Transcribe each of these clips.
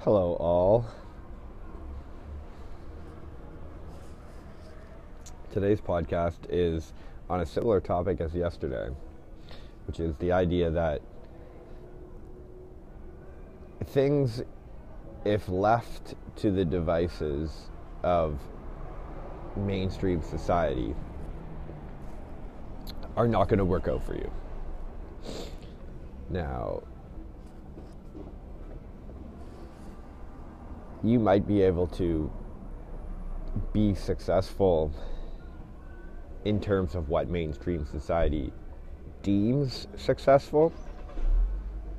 Hello, all. Today's podcast is on a similar topic as yesterday, which is the idea that things, if left to the devices of mainstream society, are not going to work out for you. Now, you might be able to be successful in terms of what mainstream society deems successful,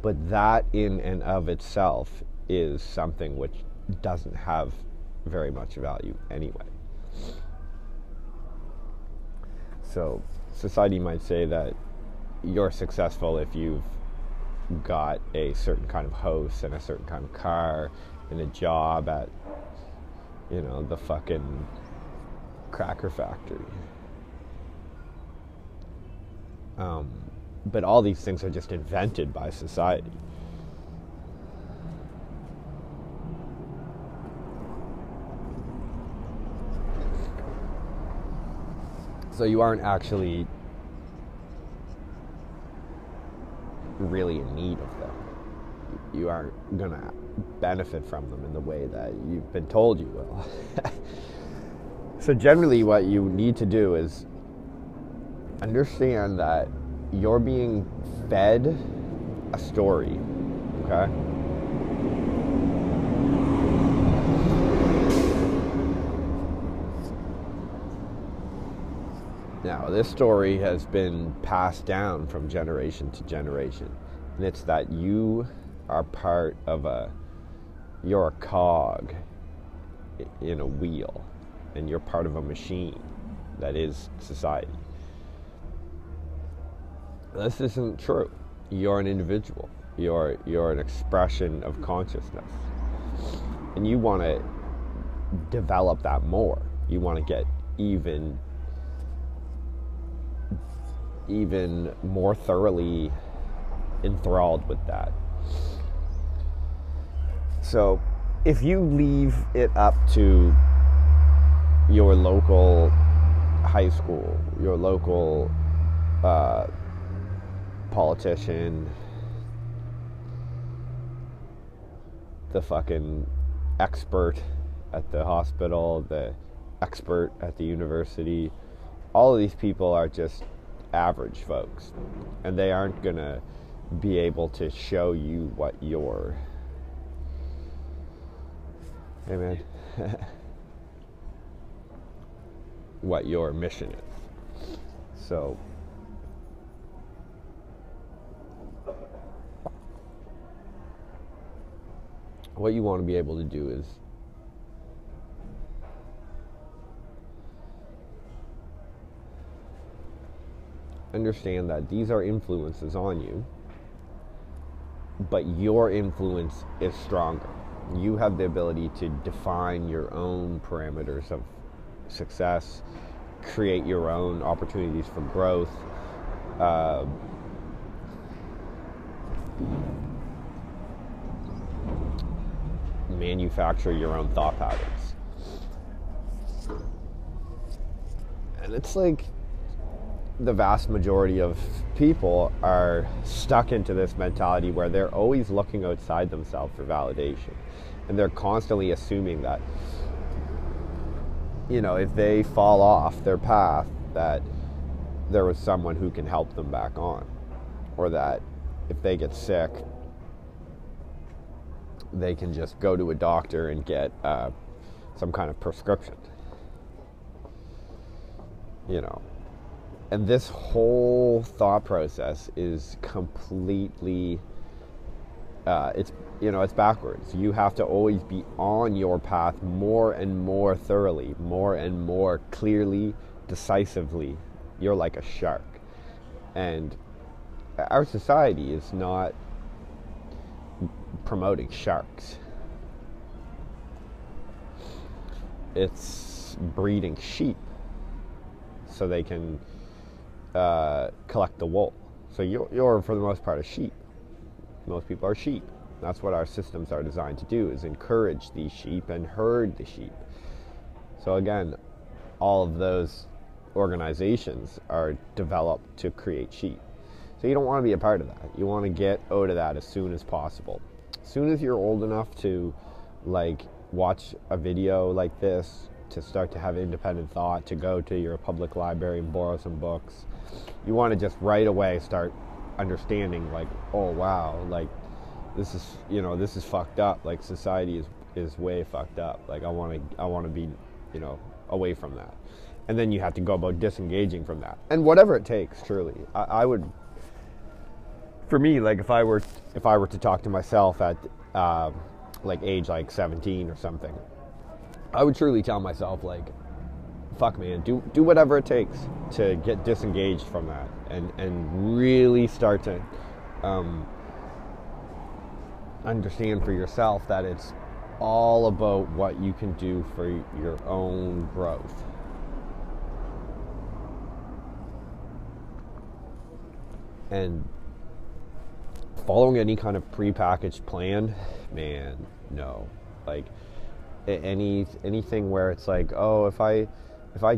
but that in and of itself is something which doesn't have very much value anyway. So society might say that you're successful if you've got a certain kind of house and a certain kind of car and a job at, the fucking cracker factory. But all these things are just invented by society. So you aren't actually really in need of them. You aren't gonna benefit from them in the way that you've been told you will. So generally what you need to do is understand that you're being fed a story, okay? Now, this story has been passed down from generation to generation, and it's that you are part of you're a cog in a wheel, and you're part of a machine that is society. This isn't true. You're an individual. You're an expression of consciousness, and you want to develop that more. You want to get even more thoroughly enthralled with that. So if you leave it up to your local high school, your local politician, the fucking expert at the hospital, the expert at the university, all of these people are just average folks, and they aren't gonna be able to show you what your what your mission is. So what you want to be able to do is understand that these are influences on you, but your influence is stronger. You have the ability to define your own parameters of success, create your own opportunities for growth, manufacture your own thought patterns. And it's like the vast majority of people are stuck into this mentality where they're always looking outside themselves for validation. And they're constantly assuming that, if they fall off their path, that there was someone who can help them back on. Or that if they get sick, they can just go to a doctor and get some kind of prescription. And this whole thought process is completely, it's backwards. You have to always be on your path more and more thoroughly, more and more clearly, decisively. You're like a shark. And our society is not promoting sharks. It's breeding sheep so they can collect the wool. So you're for the most part a sheep. Most people are sheep. That's what our systems are designed to do, is encourage these sheep and herd the sheep. So again, all of those organizations are developed to create sheep. So you don't want to be a part of that. You want to get out of that as soon as possible. As soon as you're old enough to like watch a video like this, to start to have independent thought, to go to your public library and borrow some books, you want to just right away start understanding like, oh wow, like this is, you know, this is fucked up. Like society is way fucked up. Like I want to be, you know, away from that. And then you have to go about disengaging from that. And whatever it takes, truly. I would, for me, like if I were to talk to myself at like age like 17 or something, I would truly tell myself like, fuck man, do whatever it takes to get disengaged from that and really start to understand for yourself that it's all about what you can do for your own growth. And following any kind of prepackaged plan, man, no. Like anything where it's like, oh, if I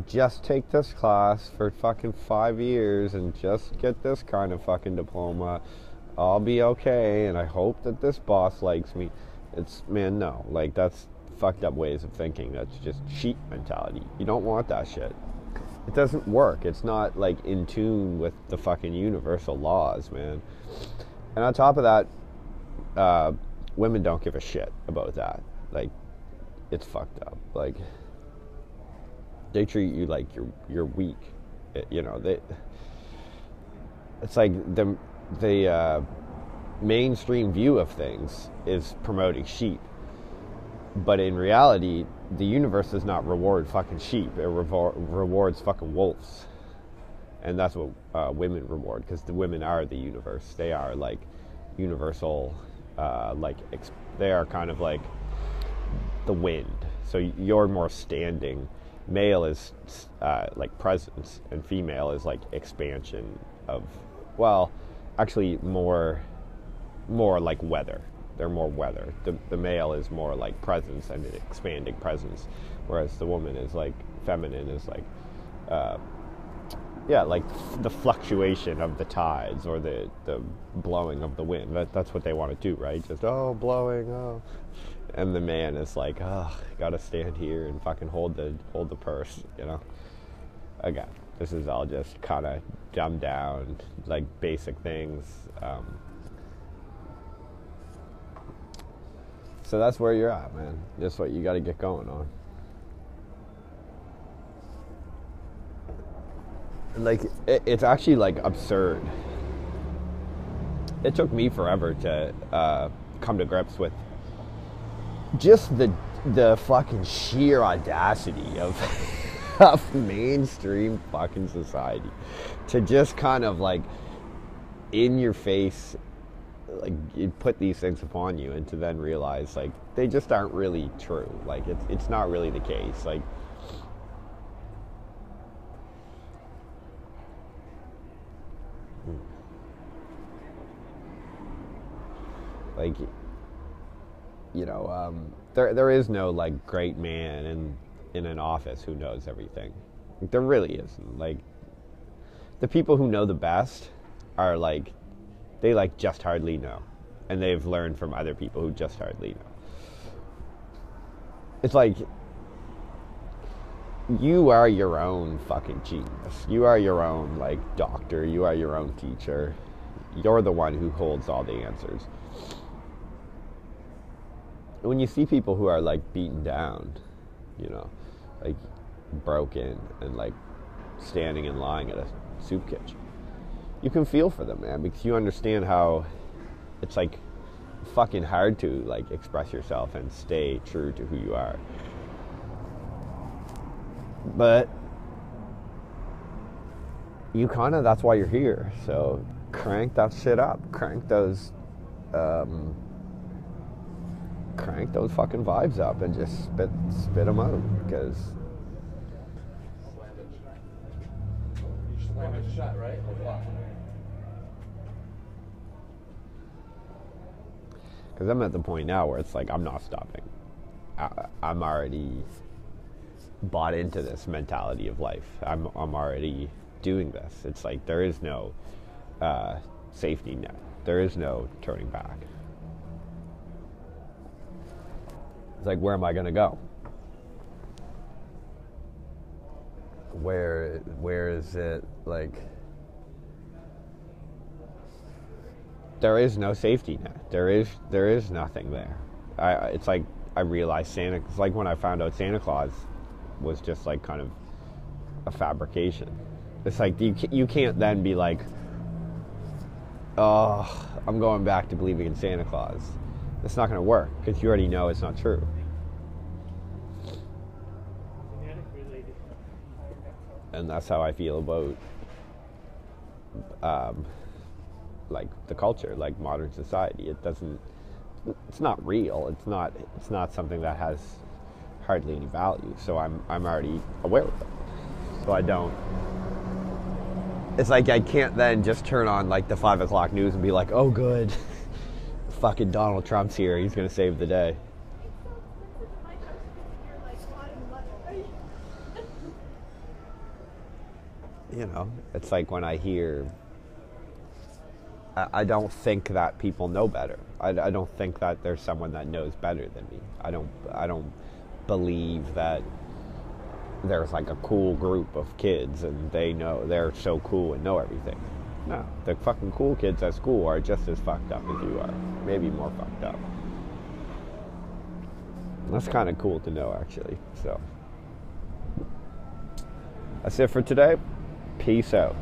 just take this class for fucking 5 years and just get this kind of fucking diploma, I'll be okay, and I hope that this boss likes me. It's, man, no. Like, that's fucked up ways of thinking. That's just sheep mentality. You don't want that shit. It doesn't work. It's not, like, in tune with the fucking universal laws, man. And on top of that, women don't give a shit about that. Like, it's fucked up. Like, they treat you like you're weak. You know, it's like the mainstream view of things is promoting sheep, but in reality, the universe does not reward fucking sheep. It rewards fucking wolves, and that's what women reward, because the women are the universe. They are like universal, they are kind of like the wind. So you're more standing. Male is like presence, and female is like expansion of, well, actually more like weather. They're more weather. The male is more like presence and an expanding presence, whereas the woman is like feminine, is like like the fluctuation of the tides or the blowing of the wind. That's what they want to do, right? Just blowing, and the man is like, gotta stand here and fucking hold the purse, you know. Again, this is all just kind of dumbed down, like basic things. So that's where you're at, man. That's what you got to get going on. Like, it's actually like absurd. It took me forever to come to grips with just the fucking sheer audacity of mainstream fucking society to just kind of like in your face, like you put these things upon you, and to then realize like they just aren't really true. Like it's not really the case. Like you know, there is no like great man in an office who knows everything. There really isn't. Like the people who know the best are like, they like just hardly know, and they've learned from other people who just hardly know. It's like you are your own fucking genius. You are your own like doctor. You are your own teacher. You're the one who holds all the answers. When you see people who are like beaten down, you know, like broken and like standing and lying at a soup kitchen, you can feel for them, man, because you understand how it's like fucking hard to like express yourself and stay true to who you are. But you kind of, that's why you're here. So crank that shit up. Crank those fucking vibes up and just spit them out, because slam it shut, right? Because I'm at the point now where it's like, I'm not stopping. I'm already bought into this mentality of life. I'm already doing this. It's like there is no safety net. There is no turning back. It's like, where am I going to go? Where is it? Like, there is no safety net. There is nothing there. It's like I realized it's like when I found out Santa Claus was just like kind of a fabrication. It's like you can't then be like, oh, I'm going back to believing in Santa Claus. It's not going to work because you already know it's not true. And that's how I feel about like the culture, like modern society. It's not real. It's not something that has hardly any value. So I'm already aware of it. So I don't. It's like I can't then just turn on like the 5 o'clock news and be like, oh good, fucking Donald Trump's here. He's gonna save the day. You know, it's like when I hear, I don't think that people know better. I don't think that there's someone that knows better than me. I don't believe that there's like a cool group of kids and they're so cool and know everything. No, the fucking cool kids at school are just as fucked up as you are, maybe more fucked up. That's kind of cool to know, actually. So that's it for today. Peace out.